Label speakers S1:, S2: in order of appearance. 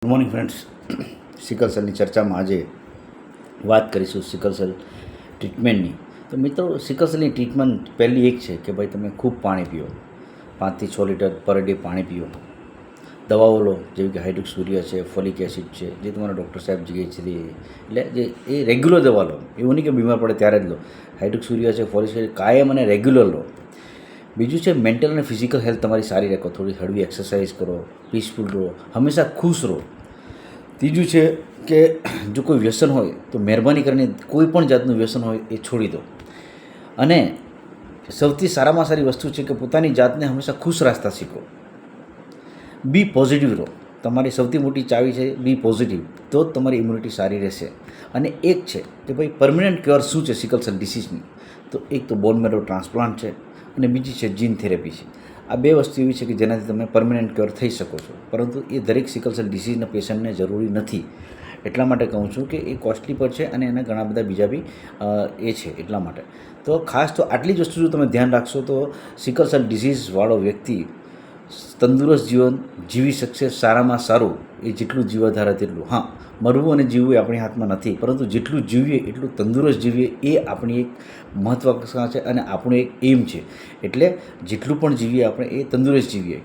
S1: Good morning friends. Sickle સેલની ચર્ચામાં આજે વાત કરીશું સિકલ સેલ ટ્રીટમેન્ટની. તો મિત્રો, સિકલ સેલની ટ્રીટમેન્ટ પહેલી એક છે કે ભાઈ તમે ખૂબ પાણી પીઓ, 5 થી 6 લીટર પર ડે પાણી પીઓ. દવાઓ લો જેવી કે હાઇડ્રોક્સુરિયા છે, ફોલિક એસિડ છે, જે તમારા ડૉક્ટર સાહેબ જે છે એટલે જે એ રેગ્યુલર દવા લો. એવું નહીં કે બીમાર પડે ત્યારે જ લો. હાઇડ્રોક્સુરિયા છે, ફોલિક એસિડ કાયમ અને રેગ્યુલર લો. બીજું છે મેન્ટલ અને ફિઝિકલ હેલ્થ તમારી સારી રાખો. થોડી હળવી એક્સરસાઇઝ કરો, પીસફુલ રહો, હંમેશા ખુશ રહો. ત્રીજું છે કે જો કોઈ વ્યસન હોય તો મહેરબાની કરીને કોઈ પણ જાતનું વ્યસન હોય એ છોડી દો. અને સૌથી સારામાં સારી વસ્તુ છે કે પોતાની જાતને હંમેશા ખુશ રાખતા શીખો. બી પોઝિટિવ રહો. તમારી સૌથી મોટી ચાવી છે બી પોઝિટિવ, તો જ તમારી ઇમ્યુનિટી સારી રહેશે. અને એક છે કે ભાઈ પરમનન્ટ ક્યોર શું છે સિકલ સેલ ડિસીઝની, તો એક તો બોન મેરો ટ્રાન્સપ્લાન્ટ છે અને બીજી છે જીન થેરેપી છે. આ બે વસ્તુ એવી છે કે જેનાથી તમે પરમનન્ટ ક્યોર થઈ શકો છો, પરંતુ એ દરેક સિકલ સેલ ડિસીઝના પેશન્ટને જરૂરી નથી. એટલા માટે કહું છું કે એ કોસ્ટલી પર છે અને એના ઘણા બધા બીજા બી એ છે. એટલા માટે તો ખાસ તો આટલી જ વસ્તુ જો તમે ધ્યાન રાખશો તો સિકલ સેલ ડિસીઝવાળો વ્યક્તિ તંદુરસ્ત જીવન જીવી શકશે. સારામાં સારું એ જેટલું જીવવા ધારે તેટલું. હા, મરવું અને જીવવું એ આપણી હાથમાં નથી, પરંતુ જેટલું જીવીએ એટલું તંદુરસ્ત જીવીએ એ આપણી એક મહત્વાકાંક્ષા છે અને આપણું એક એમ છે. એટલે જેટલું પણ જીવીએ આપણે એ તંદુરસ્ત જીવીએ.